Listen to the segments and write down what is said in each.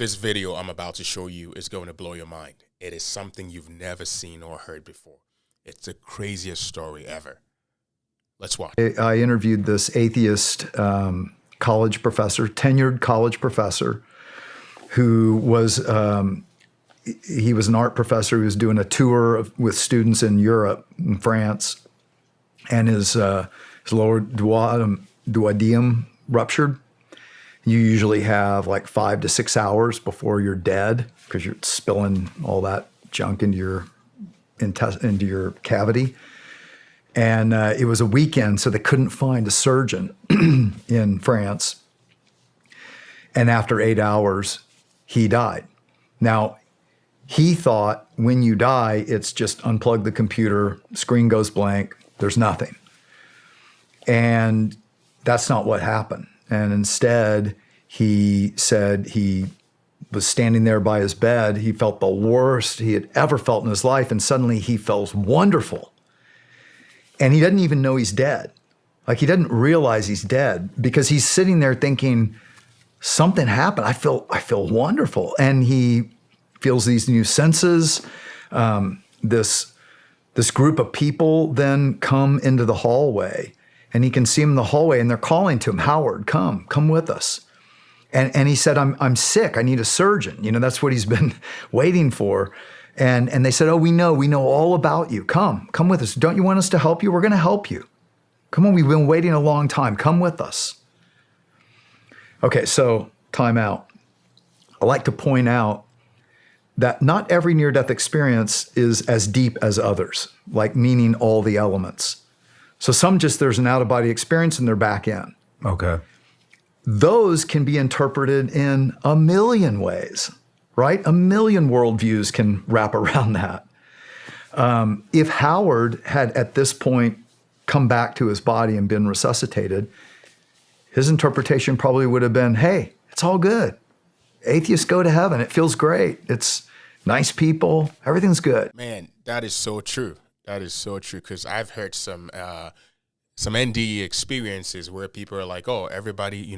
This video I'm about to show you is going to blow your mind. It is something you've never seen or heard before. It's the craziest story ever. Let's watch. I interviewed this atheist college professor, tenured college professor, who was, he was an art professor who was doing a tour with students in Europe, in France, and his lower duodenum ruptured. You usually have like 5 to 6 hours before you're dead because you're spilling all that junk into your cavity. And it was a weekend, so they couldn't find a surgeon in France. And after 8 hours, he died. Now, he thought when you die, it's just unplug the computer, screen goes blank, there's nothing. And that's not what happened. And instead, he said he was standing there by his bed. He felt the worst he had ever felt in his life. And suddenly he feels wonderful. And he doesn't even know he's dead. Like he doesn't realize he's dead because he's sitting there thinking, something happened. I feel wonderful. And he feels these new senses. This group of people then come into the hallway. And he can see him in the hallway, and they're calling to him, Howard, come with us. And he said, I'm sick. I need a surgeon. You know, that's what he's been waiting for. And they said, oh, we know all about you. Come with us. Don't you want us to help you? We're going to help you. Come on, we've been waiting a long time. Come with us. Okay, so time out. I like to point out that not every near-death experience is as deep as others, like meaning all the elements. So some just, there's an out-of-body experience and they're back in. Okay. Those can be interpreted in a million ways, right? A million worldviews can wrap around that. If Howard had at this point come back to his body and been resuscitated, his interpretation probably would have been, hey, it's all good. Atheists go to heaven. It feels great. It's nice people. Everything's good. Man, that is so true. That is so true, because I've heard some NDE experiences where people are like, oh, everybody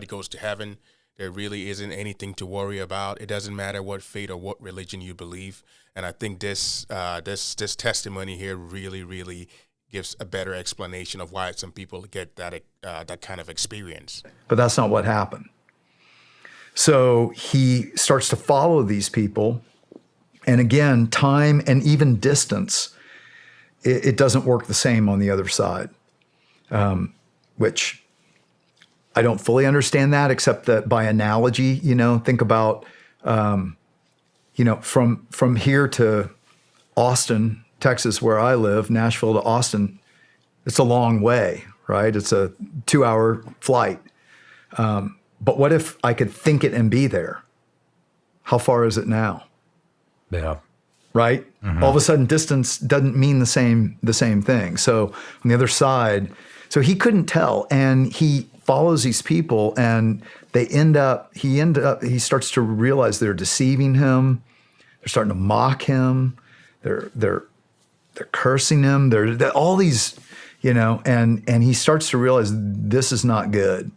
goes to heaven. There really isn't anything to worry about. It doesn't matter what faith or what religion you believe. And I think this testimony here really, really gives a better explanation of why some people get that kind of experience. But that's not what happened. So he starts to follow these people. And again, time and even distance, it doesn't work the same on the other side, which I don't fully understand that, except that by analogy, think about, from here to Austin, Texas, where I live, Nashville to Austin, it's a long way, right? It's a 2-hour flight. But what if I could think it and be there? How far is it now? Yeah. Right? Mm-hmm. All of a sudden, distance doesn't mean the same thing. So on the other side, so he couldn't tell, and he follows these people, and he starts to realize they're deceiving him. They're starting to mock him. They're cursing him. They're all these, and he starts to realize this is not good.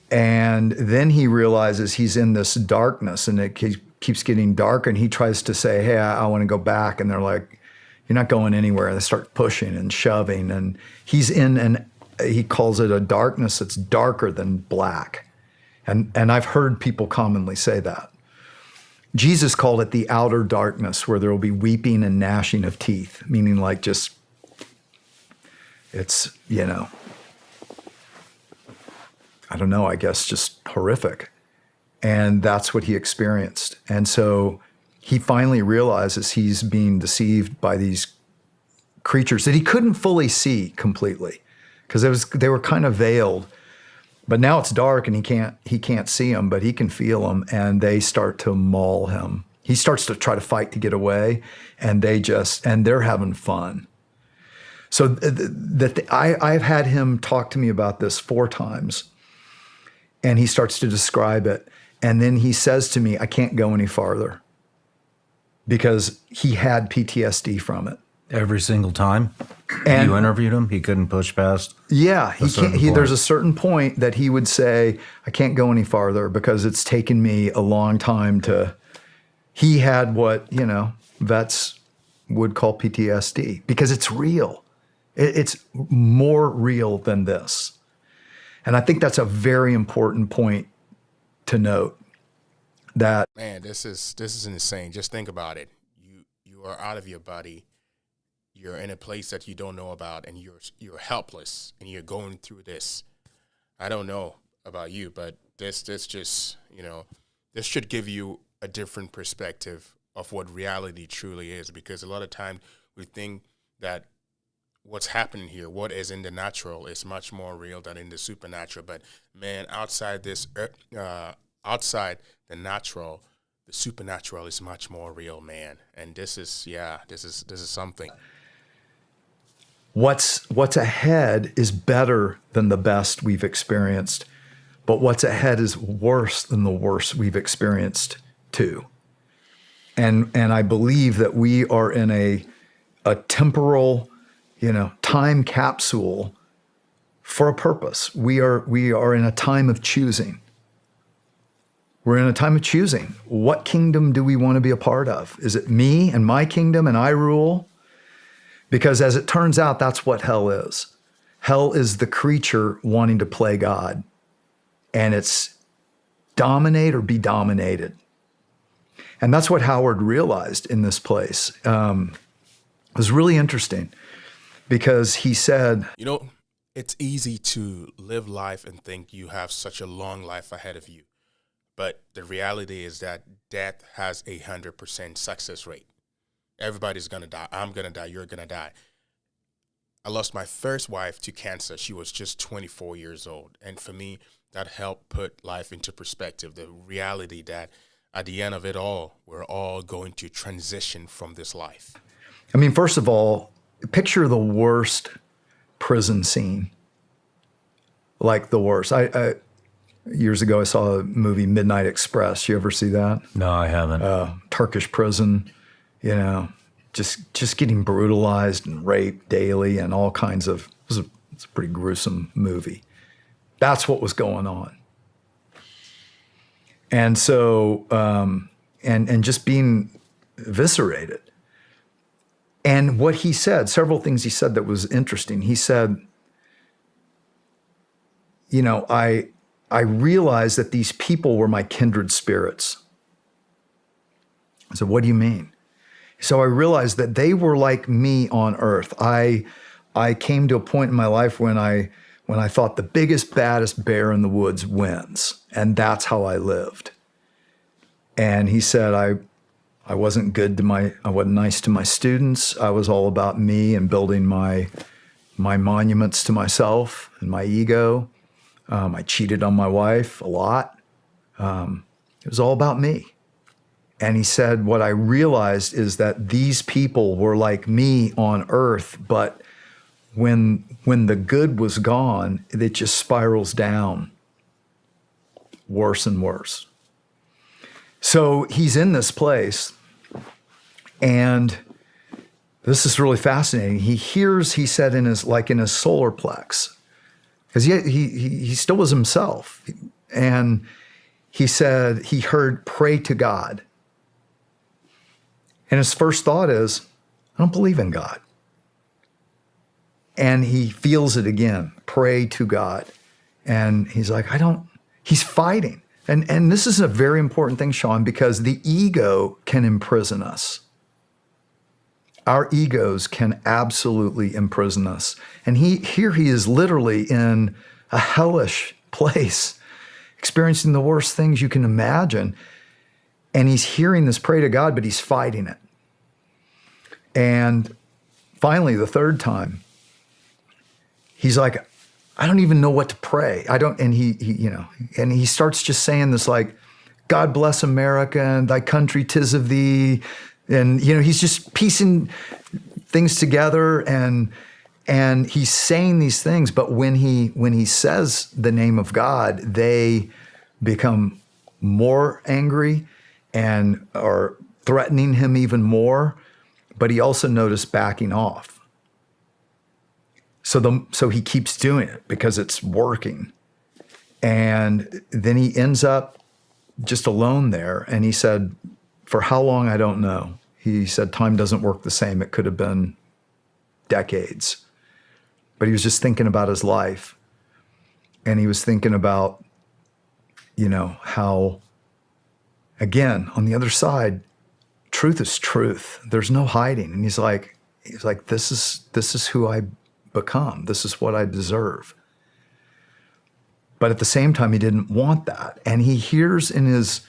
And then he realizes he's in this darkness, and it keeps getting darker, and he tries to say, hey, I want to go back. And they're like, you're not going anywhere. And they start pushing and shoving, and he's he calls it a darkness that's darker than black. And I've heard people commonly say that. Jesus called it the outer darkness, where there will be weeping and gnashing of teeth, meaning like just, it's, I don't know, I guess just horrific. And that's what he experienced. And so he finally realizes he's being deceived by these creatures that he couldn't fully see completely, because they were kind of veiled. But now it's dark and he can't see them, but he can feel them, and they start to maul him. He starts to try to fight to get away, and they're having fun. So I've had him talk to me about this 4 times, and he starts to describe it. And then he says to me, I can't go any farther, because he had PTSD from it. Every single time And you interviewed him, he couldn't push past. yeah, he certain can't. There's point. a certain point that he would say, "I can't go any farther because it's taken me a long time to." He had what vets would call PTSD because it's real. It's more real than this, and I think that's a very important point to note. That Man, this is insane. Just think about it. You are out of your body. You're in a place that you don't know about, and you're helpless, and you're going through this. I don't know about you, but this just this should give you a different perspective of what reality truly is. Because a lot of times we think that what's happening here, what is in the natural, is much more real than in the supernatural. But man, outside the natural, the supernatural is much more real, man. And this is something. what's ahead is better than the best we've experienced, but what's ahead is worse than the worst we've experienced too. And I believe that we are in a temporal, time capsule for a purpose. We are in a time of choosing. We're in a time of choosing. What kingdom do we want to be a part of? Is it me and my kingdom and I rule? Because as it turns out, that's what hell is. Hell is the creature wanting to play God. And it's dominate or be dominated. And that's what Howard realized in this place. It was really interesting because he said, It's easy to live life and think you have such a long life ahead of you. But the reality is that death has 100% success rate. Everybody's going to die. I'm going to die. You're going to die. I lost my first wife to cancer. She was just 24 years old. And for me, that helped put life into perspective. The reality that at the end of it all, we're all going to transition from this life. I mean, first of all, picture the worst prison scene. Like the worst. I years ago, I saw a movie, Midnight Express. You ever see that? No, I haven't. Turkish prison, just getting brutalized and raped daily and all kinds of, it's a pretty gruesome movie. That's what was going on. And so, and just being eviscerated. And what he said, several things he said that was interesting. He said, I realized that these people were my kindred spirits. I said, what do you mean? So I realized that they were like me on earth. I came to a point in my life when I thought the biggest, baddest bear in the woods wins. And that's how I lived. And he said, I wasn't I wasn't nice to my students. I was all about me and building my monuments to myself and my ego. I cheated on my wife a lot. It was all about me. And he said, what I realized is that these people were like me on earth, but when the good was gone, it just spirals down worse and worse. So he's in this place, and this is really fascinating. He said in his solar plex, because he still was himself. And he said he heard, pray to God. And his first thought is, I don't believe in God. And he feels it again, pray to God. And he's like, he's fighting. And this is a very important thing, Sean, because the ego can imprison us. Our egos can absolutely imprison us. And here he is literally in a hellish place, experiencing the worst things you can imagine. And he's hearing this pray to God, but he's fighting it. And finally, the third time, he's like, I don't even know what to pray. And he starts just saying this like, God bless America and thy country 'tis of thee. And, he's just piecing things together and he's saying these things. But when he says the name of God, they become more angry and are threatening him even more. but he also noticed backing off. So he keeps doing it because it's working. And then he ends up just alone there. And he said, for how long, I don't know. He said, time doesn't work the same. It could have been decades. But he was just thinking about his life. And he was thinking about, how, again, on the other side, truth is truth. There's no hiding. And he's like, this is who I become. This is what I deserve. But at the same time, he didn't want that. And he hears in his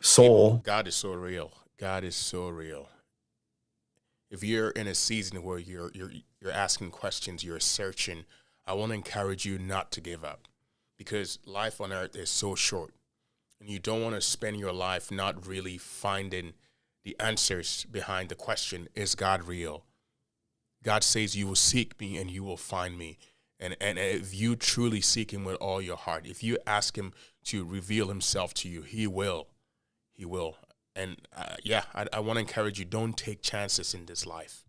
soul. God is so real. God is so real. If you're in a season where you're asking questions, you're searching, I want to encourage you not to give up, because life on earth is so short, and you don't want to spend your life not really finding the answers behind the question, is God real? God says you will seek me and you will find me. And if you truly seek him with all your heart, if you ask him to reveal himself to you, he will. He will. And I want to encourage you, don't take chances in this life.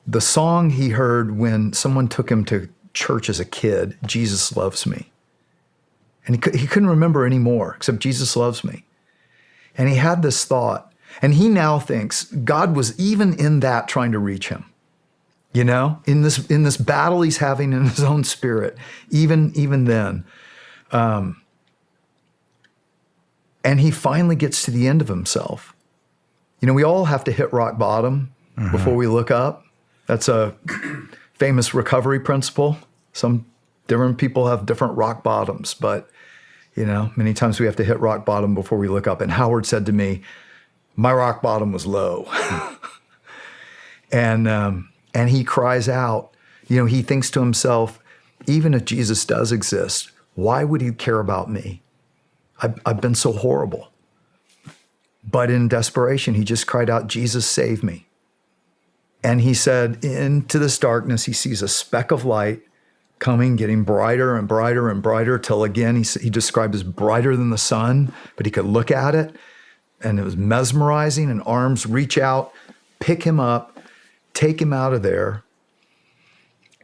The song he heard when someone took him to church as a kid, Jesus Loves Me. And he couldn't remember anymore except Jesus loves me. And he had this thought, and he now thinks God was even in that trying to reach him. In this battle he's having in his own spirit, even then. And he finally gets to the end of himself. We all have to hit rock bottom before we look up. That's a famous recovery principle. Some different people have different rock bottoms, but many times we have to hit rock bottom before we look up. And Howard said to me, my rock bottom was low. And he cries out, he thinks to himself, even if Jesus does exist, why would he care about me? I've been so horrible. But in desperation, he just cried out, Jesus, save me. And he said, into this darkness, he sees a speck of light coming, getting brighter and brighter and brighter, till again, he described as brighter than the sun, but he could look at it, and it was mesmerizing, and arms reach out, pick him up, take him out of there.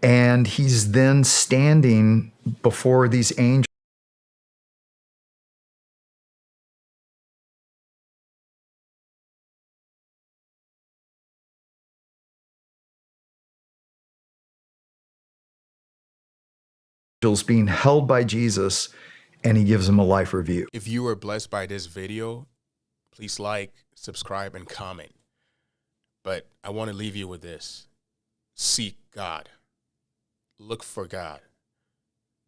And he's then standing before these angels. Being held by Jesus, and he gives him a life review. If you were blessed by this video, please like, subscribe, and comment. But I want to leave you with this. Seek God. Look for God.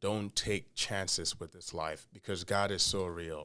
Don't take chances with this life, because God is so real.